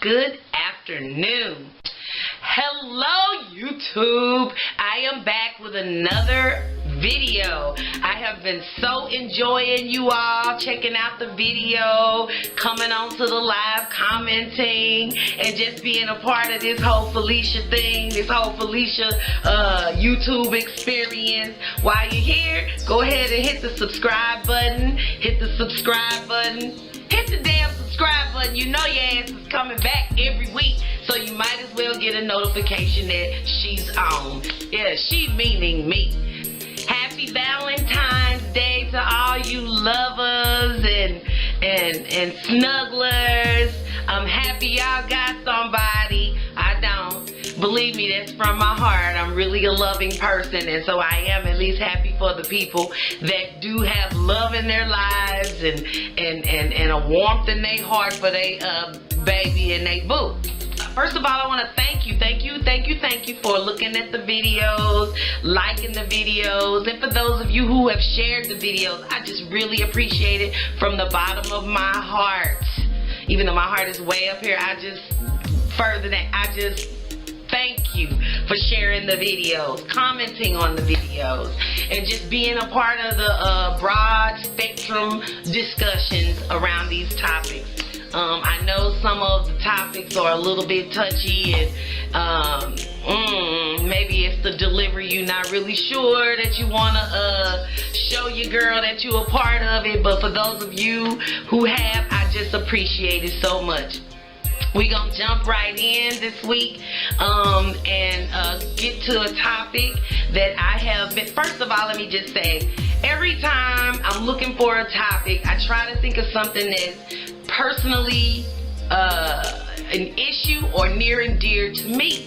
good afternoon. Hello YouTube, I am back with another video. I have been so enjoying you all checking out the video, coming on to the live, commenting, and just being a part of this whole Felicia thing, this whole Felicia YouTube experience. While you're here, go ahead and hit the subscribe button, hit the subscribe button, hit the damn subscribe button. You know your ass is coming back every week, so you might as well get a notification that she's on. Yeah, she meaning me. Happy Valentine's Day to all you lovers and snugglers. I'm happy y'all got somebody. I don't. Believe me, that's from my heart. I'm really a loving person, and so I am at least happy for the people that do have love in their lives and a warmth in their heart for their baby and they boo. First of all, I want to thank you for looking at the videos, liking the videos, and for those of you who have shared the videos, I just really appreciate it from the bottom of my heart. Even though my heart is way up here, I just thank you for sharing the videos, commenting on the videos, and just being a part of the broad spectrum discussions around these topics. I know some of the topics are a little bit touchy, and maybe it's the delivery. You're not really sure that you want to show your girl that you're a part of it, but for those of you who have, I just appreciate it so much. We're going to jump right in this week and get to a topic that I have been. First of all, let me just say, every time I'm looking for a topic, I try to think of something that's personally an issue or near and dear to me.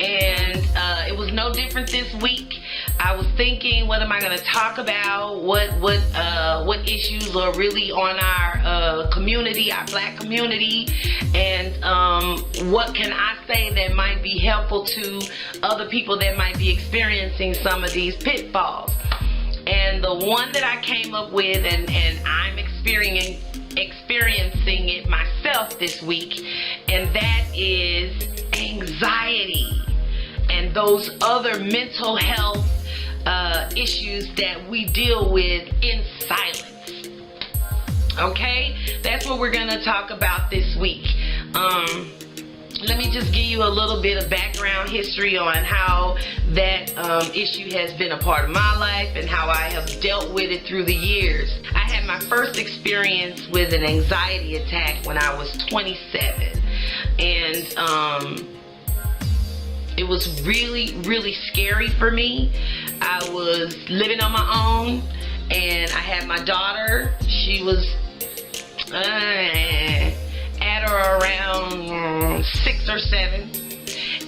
And it was no different this week. I was thinking, what am I going to talk about? What issues are really on our community, our black community, and what can I say that might be helpful to other people that might be experiencing some of these pitfalls. And the one that I came up with, and I'm experiencing it myself this week, and that is anxiety and those other mental health issues that we deal with in silence. Okay, that's what we're gonna talk about this week. Let me just give you a little bit of background history on how that issue has been a part of my life and how I have dealt with it through the years. I had my first experience with an anxiety attack when I was 27, and it was really, really scary for me. I was living on my own, and I had my daughter. She was at or around 6 or 7,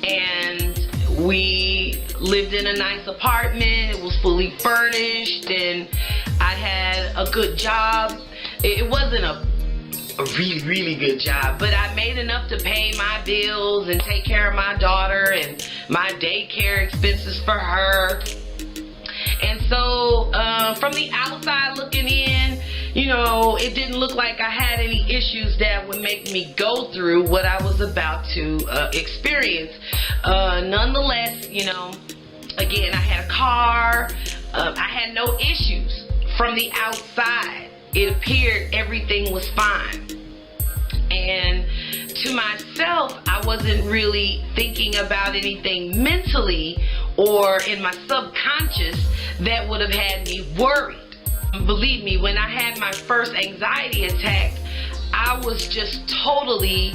and we lived in a nice apartment. It was fully furnished, and I had a good job. It wasn't a really, really good job, but I made enough to pay my bills and take care of my daughter and my daycare expenses for her. And so from the outside looking in, you know, it didn't look like I had any issues that would make me go through what I was about to experience. Nonetheless, you know, again, I had a car. I had no issues. From the outside, it appeared everything was fine. And to myself, I wasn't really thinking about anything mentally or in my subconscious that would have had me worried. Believe me, when I had my first anxiety attack, I was just totally,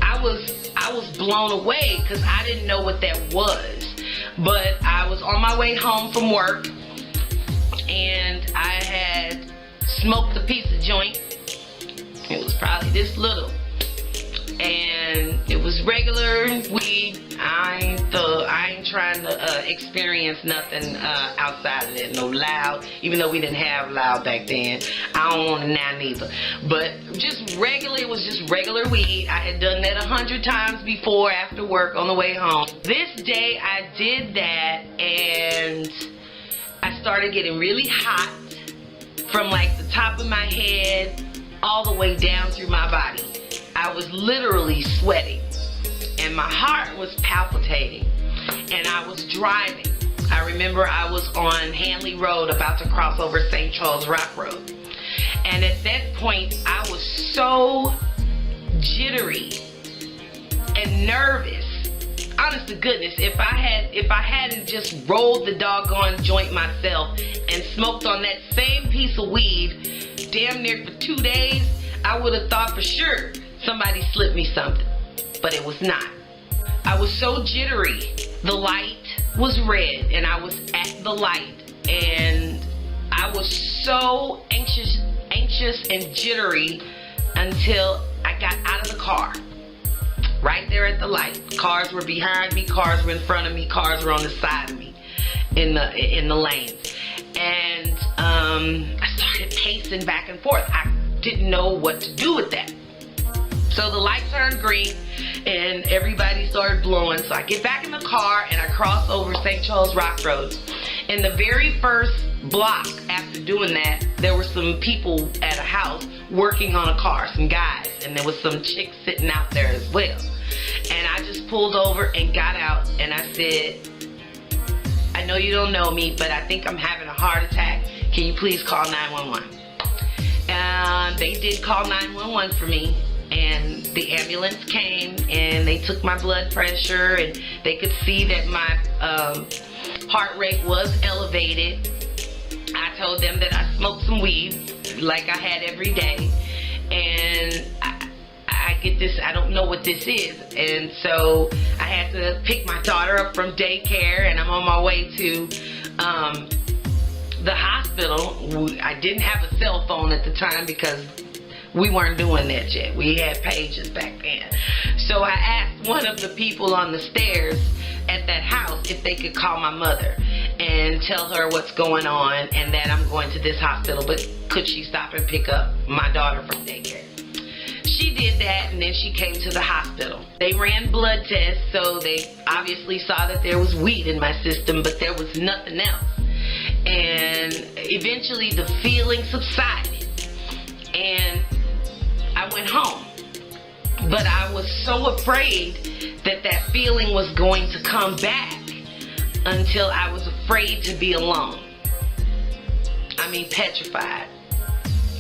I was blown away because I didn't know what that was. But I was on my way home from work, and I had smoked a piece of joint. It was probably this little, and it was regular weed. I ain't trying to experience nothing outside of that, no loud, even though we didn't have loud back then. I don't want it now neither. But just regular, it was just regular weed. I had done that 100 times before after work on the way home. This day I did that, and I started getting really hot from like the top of my head all the way down through my body. I I was literally sweating, and my heart was palpitating, and I was driving. I remember I was on Hanley Road about to cross over St. Charles Rock Road. And at that point, I was so jittery and nervous. Honest to goodness, if I hadn't just rolled the doggone joint myself and smoked on that same piece of weed damn near for 2 days, I would have thought for sure somebody slipped me something. But it was not. I was so jittery. The light was red, and I was at the light, and I was so anxious and jittery until I got out of the car. Right there at the light. Cars were behind me, cars were in front of me, cars were on the side of me in the lanes. And I started pacing back and forth. I didn't know what to do with that. So the light turned green and everybody started blowing. So I get back in the car and I cross over St. Charles Rock Road. In the very first block after doing that, there were some people at a house working on a car, some guys, and there was some chicks sitting out there as well. And I just pulled over and got out and I said, I know you don't know me, but I think I'm having a heart attack. Can you please call 911? And they did call 911 for me. And the ambulance came and they took my blood pressure and they could see that my heart rate was elevated. I told them that I smoked some weed like I had every day, and I get this, I don't know what this is. And so I had to pick my daughter up from daycare, and I'm on my way to the hospital. I didn't have a cell phone at the time because we weren't doing that yet. We had pages back then. So I asked one of the people on the stairs at that house if they could call my mother and tell her what's going on and that I'm going to this hospital, but could she stop and pick up my daughter from daycare? She did that, and then she came to the hospital. They ran blood tests, so they obviously saw that there was weed in my system, but there was nothing else. And eventually the feeling subsided, and I went home. But I was so afraid that that feeling was going to come back until I was afraid to be alone. I mean, petrified.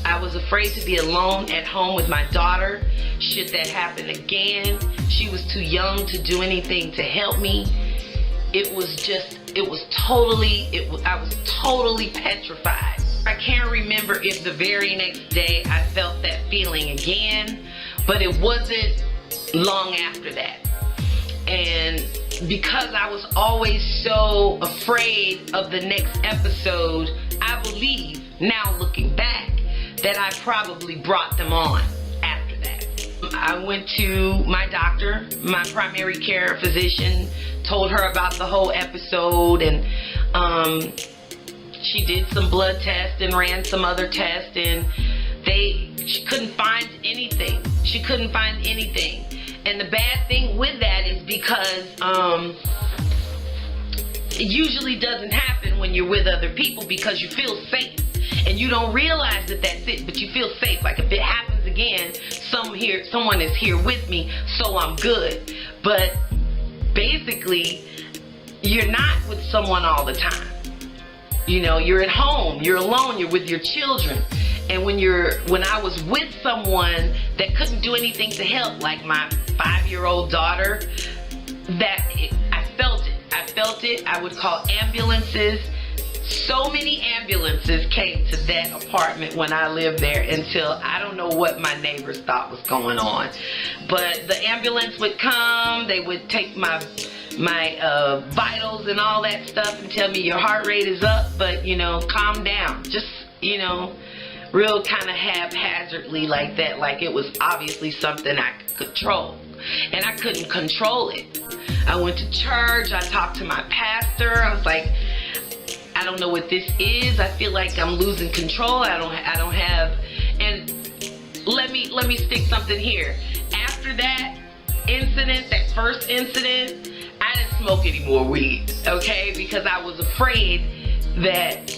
I was afraid to be alone at home with my daughter. Should that happen again? She was too young to do anything to help me. I was totally petrified. I can't remember if the very next day I felt that feeling again, but it wasn't long after that. And because I was always so afraid of the next episode, I believe, now looking back, that I probably brought them on after that. I went to my doctor, my primary care physician, told her about the whole episode, and she did some blood tests and ran some other tests, and she couldn't find anything. She couldn't find anything. And the bad thing with that is because it usually doesn't happen when you're with other people, because you feel safe. And you don't realize that that's it, but you feel safe. Like, if it happens again, someone is here with me, so I'm good. But basically, you're not with someone all the time. You know, you're at home, you're alone, you're with your children. And when I was with someone that couldn't do anything to help, like my 5-year-old daughter, I felt it. I would call ambulances. So many ambulances came to that apartment when I lived there, until I don't know what my neighbors thought was going on. But the ambulance would come, they would take my vitals and all that stuff and tell me your heart rate is up, but calm down. Just, real kind of haphazardly like that, like it was obviously something I could control. And I couldn't control it. I went to church, I talked to my pastor, I was like, I don't know what this is. I feel like I'm losing control. I don't have, and let me stick something here. After that incident, that first incident, I didn't smoke any more weed, okay? Because I was afraid that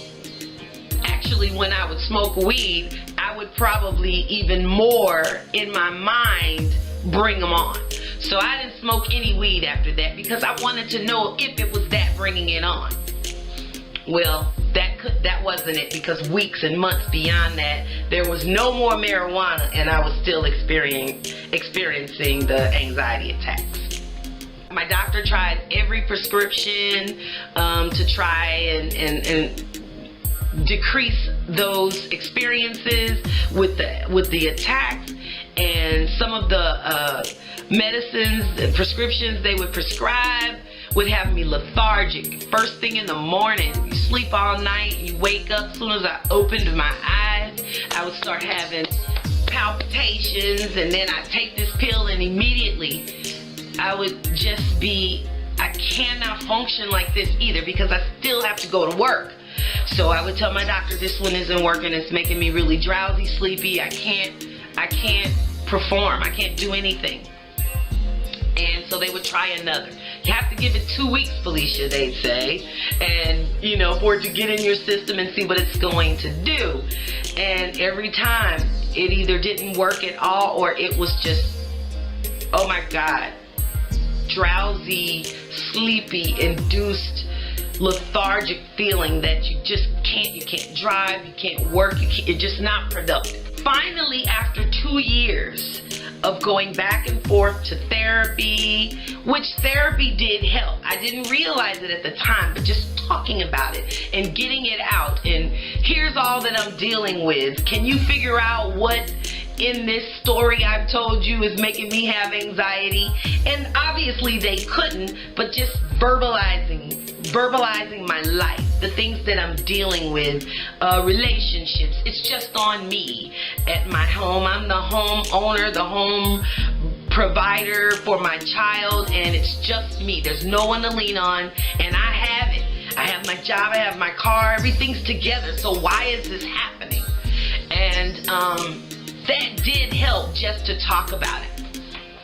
actually when I would smoke weed, I I would probably even more in my mind bring them on. So I didn't smoke any weed after that because I wanted to know if it was that bringing it on. Well, that wasn't it, because weeks and months beyond that, there was no more marijuana and I was still experiencing the anxiety attacks. My doctor tried every prescription to try and decrease those experiences with the attacks, and some of the medicines and prescriptions they would prescribe would have me lethargic. First thing in the morning, you sleep all night, you wake up, as soon as I opened my eyes, I would start having palpitations, and then I'd take this pill and immediately I would just be, I cannot function like this either because I still have to go to work. So I would tell my doctor, this one isn't working, it's making me really drowsy, sleepy, I can't perform, I can't do anything. And so they would try another. You have to give it 2 weeks, Felicia, they'd say, and for it to get in your system and see what it's going to do. And every time it either didn't work at all, or it was just, oh my God, drowsy, sleepy, induced, lethargic feeling that you can't drive, you can't work, you're just not productive. Finally, after 2 years of going back and forth to therapy, which therapy did help. I didn't realize it at the time, but just talking about it and getting it out, and here's all that I'm dealing with. Can you figure out what in this story I've told you is making me have anxiety? And obviously they couldn't, but just verbalizing my life, the things that I'm dealing with, relationships. It's just on me at my home. I'm the home owner, the home provider for my child, and it's just me. There's no one to lean on, and I have it. I have my job, I have my car, everything's together. So why is this happening? And that did help just to talk about it.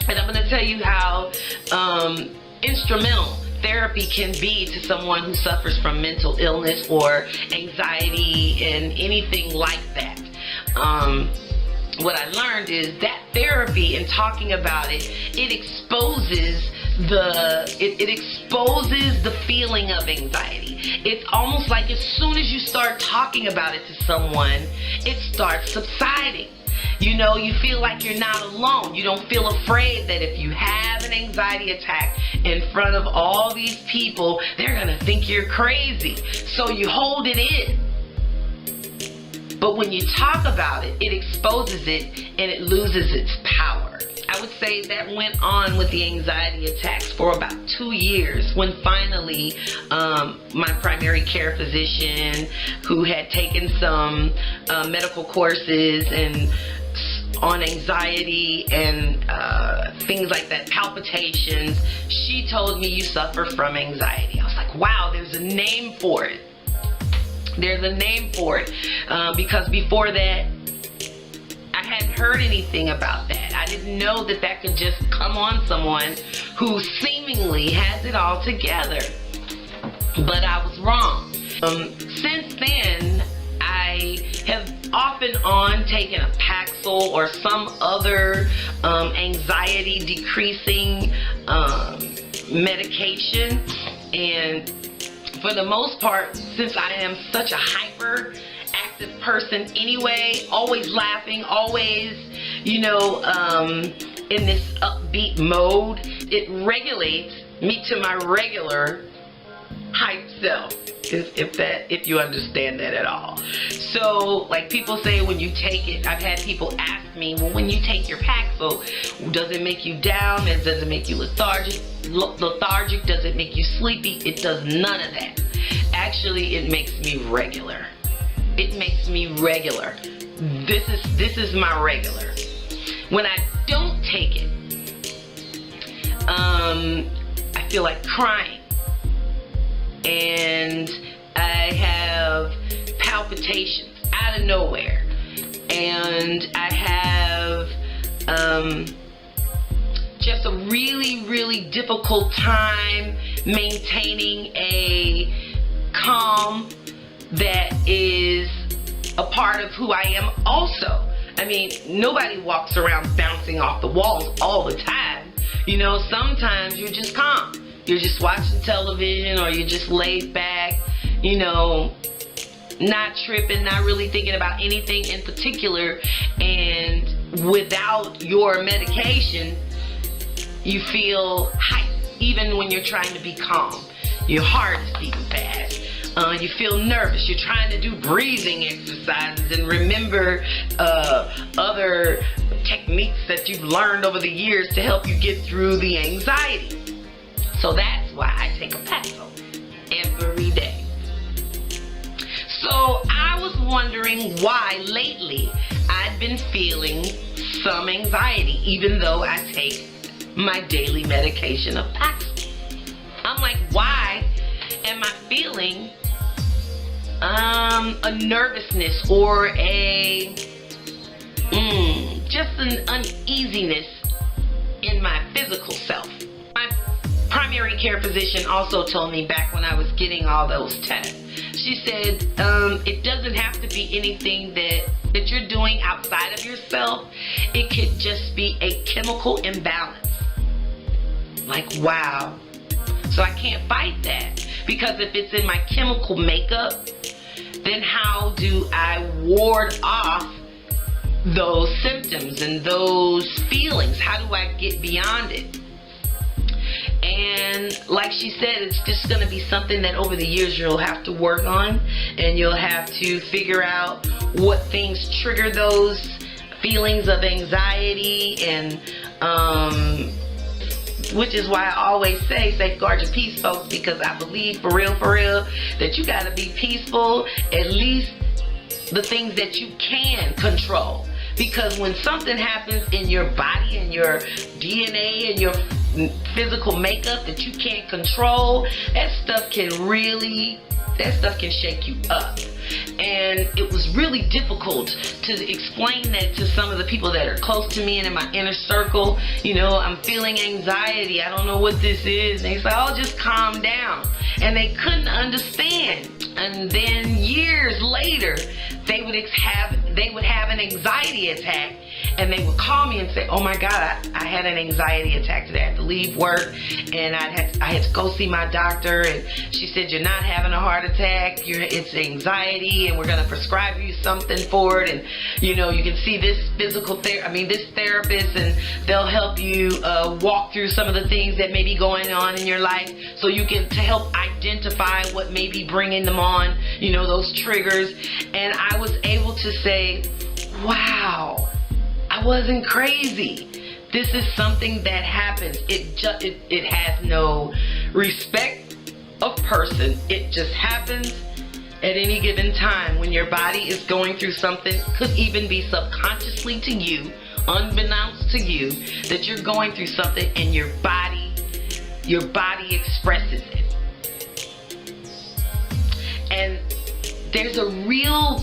And I'm going to tell you how instrumental therapy can be to someone who suffers from mental illness or anxiety and anything like that. What I learned is that therapy and talking about it, it exposes the feeling of anxiety. It's almost like as soon as you start talking about it to someone, it starts subsiding. You feel like you're not alone. You don't feel afraid that if you have an anxiety attack in front of all these people, they're going to think you're crazy. So you hold it in. But when you talk about it, it exposes it and it loses its power. I would say that went on with the anxiety attacks for about 2 years, when finally my primary care physician, who had taken some medical courses and on anxiety and things like that, palpitations, she told me, you suffer from anxiety. I was like, wow, there's a name for it. There's a name for it, because before that, I hadn't heard anything about that. I didn't know that that could just come on someone who seemingly has it all together. But I was wrong. Since then, I have off and on taken a Paxil or some other anxiety decreasing medication, and for the most part, since I am such a hyperactive person anyway, always laughing, always, in this upbeat mode, it regulates me to my regular hype self, if you understand that at all. So, like people say, when you take it, I've had people ask me, well, when you take your Paxil, does it make you down? Does it make you lethargic? Does it make you sleepy? It does none of that. Actually, it makes me regular. It makes me regular. This is my regular. When I don't take it, I feel like crying, and I have palpitations out of nowhere, and I have just a really, really difficult time maintaining a calm that is a part of who I am also. I mean, nobody walks around bouncing off the walls all the time. You know, sometimes you're just calm. You're just watching television, or you're just laid back, you know, not tripping, not really thinking about anything in particular. And without your medication, you feel hype, even when you're trying to be calm. Your heart is beating fast. You feel nervous. You're trying to do breathing exercises and remember other techniques that you've learned over the years to help you get through the anxiety. So that's why I take a Paxil every day. So I was wondering why lately I'd been feeling some anxiety, even though I take my daily medication of Paxil. I'm like, why am I feeling a nervousness or a just an uneasiness in my physical self? My primary care physician also told me back when I was getting all those tests, she said it doesn't have to be anything that you're doing outside of yourself. It could just be a chemical imbalance. Like, wow. So I can't fight that, because if it's in my chemical makeup, then how do I ward off those symptoms and those feelings? How do I get beyond it? And like she said, it's just going to be something that over the years you'll have to work on, and you'll have to figure out what things trigger those feelings of anxiety, and which is why I always say safeguard your peace, folks, because I believe for real, that you got to be peaceful, at least the things that you can control. Because when something happens in your body and your DNA and your physical makeup that you can't control, that stuff can shake you up. And it was really difficult to explain that to some of the people that are close to me and in my inner circle. You know, I'm feeling anxiety, I don't know what this is. And they say, oh, just calm down. And they couldn't understand. And then years later, they would have an anxiety attack, and they would call me and say, oh my God, I had an anxiety attack today. I had to leave work, and I had to go see my doctor, and she said, you're not having a heart attack, it's anxiety, and we're going to prescribe you something for it. And you know, you can see this this therapist, and they'll help you walk through some of the things that may be going on in your life, so you can to help identify what may be bringing them on, you know, those triggers. And I was able to say, wow, I wasn't crazy. This is something that happens. It has no respect of person. It just happens at any given time when your body is going through something. Could even be subconsciously to you, unbeknownst to you, that you're going through something, and your body expresses it. And there's a real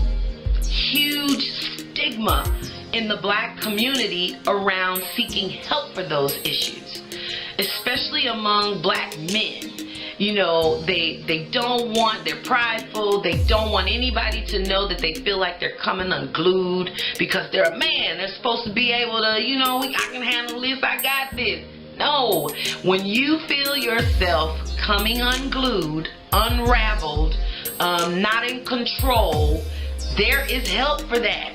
huge stigma in the Black community around seeking help for those issues, especially among Black men. You know, they're prideful, they don't want anybody to know that they feel like they're coming unglued because they're a man. They're supposed to be able to, you know, I can handle this, I got this. No, when you feel yourself coming unglued, unraveled, not in control, there is help for that.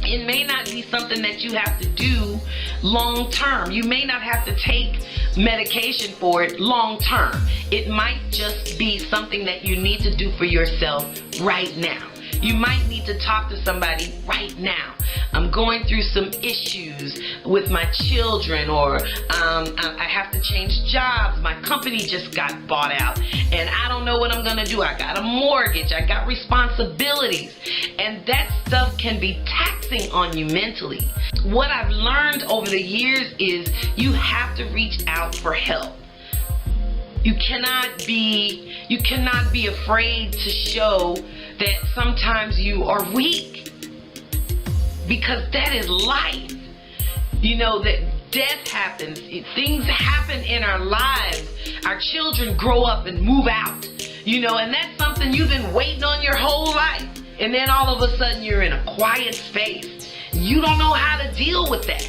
It may not be something that you have to do long term. You may not have to take medication for it long term. It might just be something that you need to do for yourself right now. You might need to talk to somebody right now. I'm going through some issues with my children, or I have to change jobs. My company just got bought out, and I don't know what I'm going to do. I got a mortgage. I got responsibilities. And that stuff can be taxing on you mentally. What I've learned over the years is you have to reach out for help. You cannot be afraid to show that sometimes you are weak, because that is life. You know, that death happens, things happen in our lives. Our children grow up and move out, you know, and that's something you've been waiting on your whole life. And then all of a sudden you're in a quiet space. You don't know how to deal with that.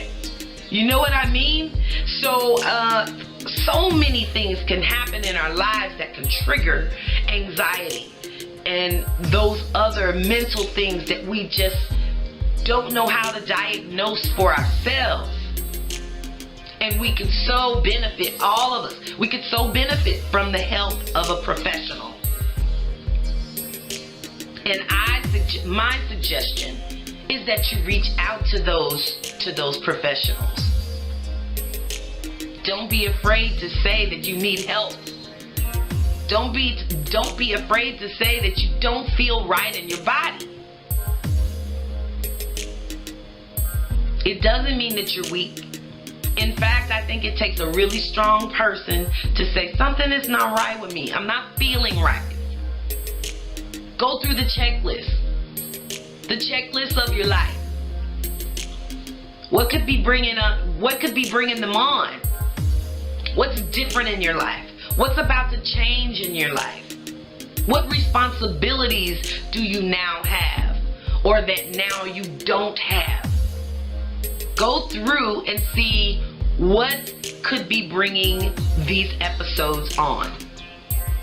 You know what I mean? So, so many things can happen in our lives that can trigger anxiety and those other mental things that we just don't know how to diagnose for ourselves. And we could so benefit, all of us, we could so benefit from the help of a professional. And my suggestion is that you reach out to those professionals. Don't be afraid to say that you need help. Don't be afraid to say that you don't feel right in your body. It doesn't mean that you're weak. In fact, I think it takes a really strong person to say something is not right with me. I'm not feeling right. Go through the checklist of your life. What could be bringing them on? What's different in your life? What's about to change in your life? What responsibilities do you now have, or that now you don't have? Go through and see what could be bringing these episodes on.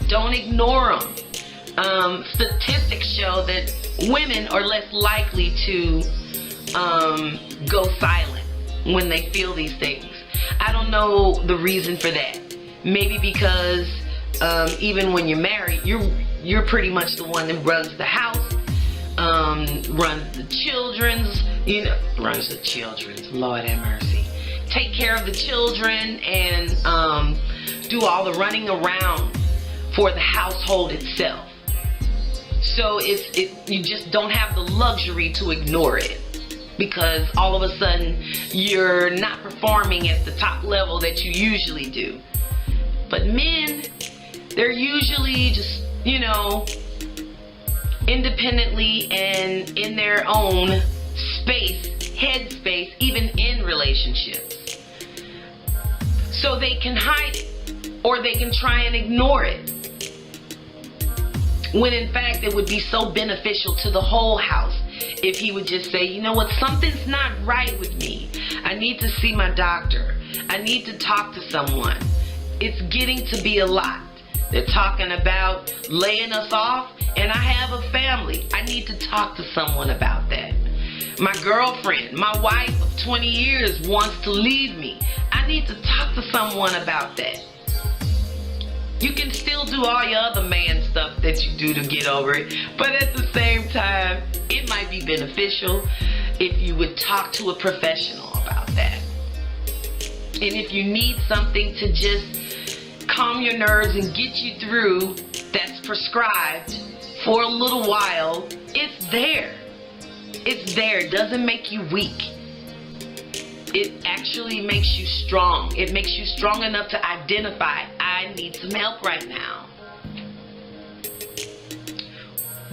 Don't ignore them. Statistics show that women are less likely to go silent when they feel these things. I don't know the reason for that. Maybe because even when you're married, you're pretty much the one that runs the house, runs the children's, Lord have mercy. Take care of the children and do all the running around for the household itself. So you just don't have the luxury to ignore it, because all of a sudden you're not performing at the top level that you usually do. But men, they're usually just, independently and in their own space, headspace, even in relationships. So they can hide it, or they can try and ignore it, when in fact it would be so beneficial to the whole house if he would just say, you know what, something's not right with me. I need to see my doctor. I need to talk to someone. It's getting to be a lot. They're talking about laying us off, and I have a family. I need to talk to someone about that. My girlfriend, my wife of 20 years wants to leave me. I need to talk to someone about that. You can still do all your other man stuff that you do to get over it, but at the same time, it might be beneficial if you would talk to a professional about that. And if you need something to just calm your nerves and get you through that's prescribed for a little while, it's there. It's there. It doesn't make you weak. It actually makes you strong. It makes you strong enough to identify, I need some help right now.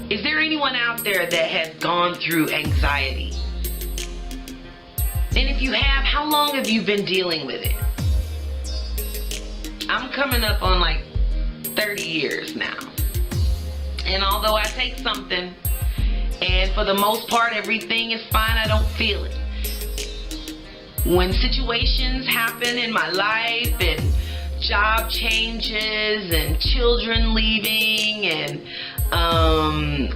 Is there anyone out there that has gone through anxiety? And if you have, how long have you been dealing with it? I'm coming up on like 30 years now. And although I take something, and for the most part everything is fine, I don't feel it. When situations happen in my life, and job changes, and children leaving, and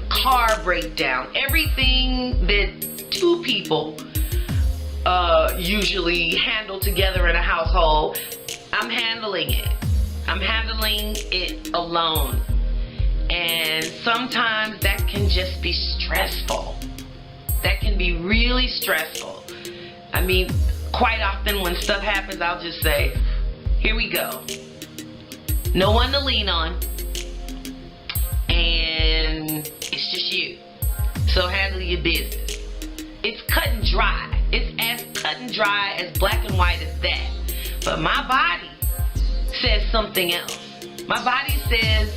car breakdown, everything that two people usually handle together in a household, I'm handling it. I'm handling it alone. And sometimes that can just be stressful. That can be really stressful. I mean, quite often when stuff happens, I'll just say, here we go. No one to lean on. And it's just you. So handle your business. It's cut and dry. It's as cut and dry, as black and white as that. But my body says something else. My body says,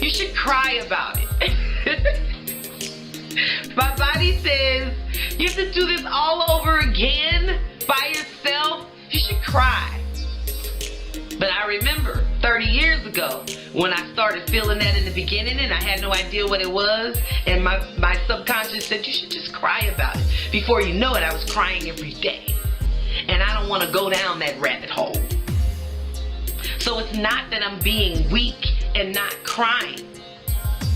you should cry about it. My body says, you have to do this all over again by yourself. You should cry. But I remember, 30 years ago when I started feeling that in the beginning and I had no idea what it was, and my subconscious said you should just cry about it. Before you know it, I was crying every day. And I don't want to go down that rabbit hole. So it's not that I'm being weak and not crying.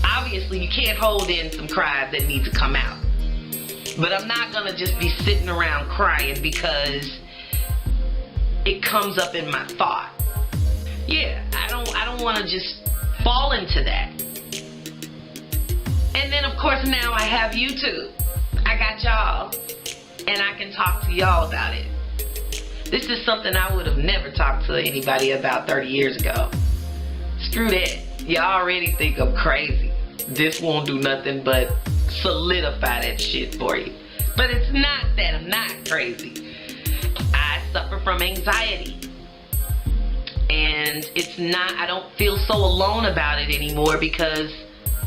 Obviously, you can't hold in some cries that need to come out. But I'm not going to just be sitting around crying because it comes up in my thought. Yeah, I don't want to just fall into that. And then, of course, now I have YouTube. I got y'all. And I can talk to y'all about it. This is something I would have never talked to anybody about 30 years ago. Screw that. Y'all already think I'm crazy. This won't do nothing but solidify that shit for you. But it's not that I'm not crazy. I suffer from anxiety. And it's not, I don't feel so alone about it anymore because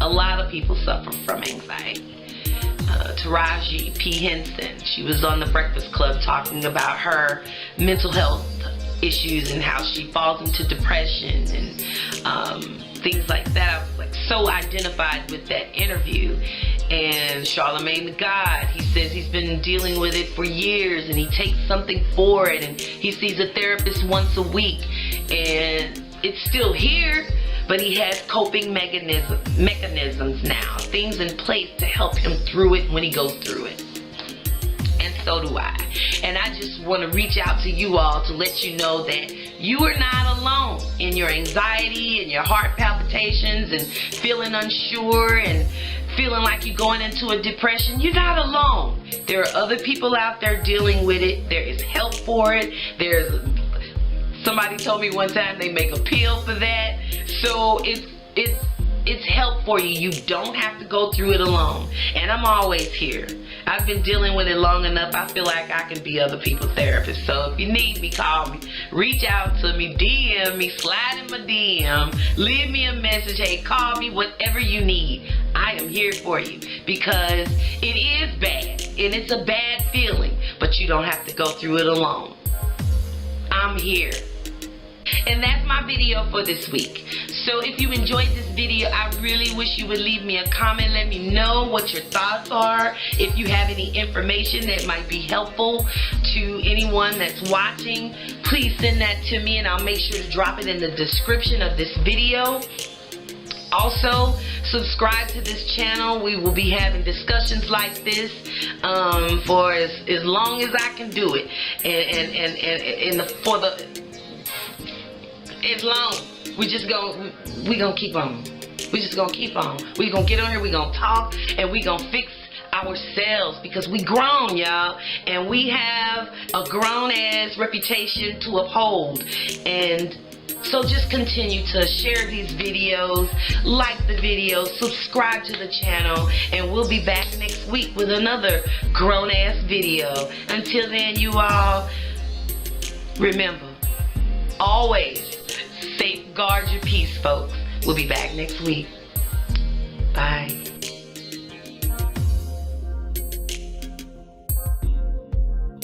a lot of people suffer from anxiety. Taraji P. Henson, she was on the Breakfast Club talking about her mental health issues and how she falls into depression and things like that. I was like so identified with that interview. And Charlamagne the God, he says he's been dealing with it for years and he takes something for it and he sees a therapist once a week and it's still here, but he has coping mechanisms now, things in place to help him through it when he goes through it. And so do I. And I just want to reach out to you all to let you know that you are not alone in your anxiety and your heart palpitations and feeling unsure and feeling like you're going into a depression. You're not alone. There are other people out there dealing with it. There is help for it. Somebody told me one time they make a pill for that. So it's help for you. You don't have to go through it alone. And I'm always here. I've been dealing with it long enough. I feel like I can be other people's therapist. So if you need me, call me. Reach out to me. DM me. Slide in my DM. Leave me a message. Hey, call me. Whatever you need. I am here for you. Because it is bad. And it's a bad feeling. But you don't have to go through it alone. I'm here. And that's my video for this week. So if you enjoyed this video, I really wish you would leave me a comment. Let me know what your thoughts are. If you have any information that might be helpful to anyone that's watching, please send that to me and I'll make sure to drop it in the description of this video. Also, subscribe to this channel. We will be having discussions like this for as long as I can do it. As long we gonna keep on. We just gonna keep on. We gonna get on here, we gonna talk, and we gonna fix ourselves because we grown, y'all, and we have a grown ass reputation to uphold. And so just continue to share these videos, like the videos, subscribe to the channel, and we'll be back next week with another grown ass video. Until then, you all, remember, always safeguard your peace, folks. We'll be back next week. Bye.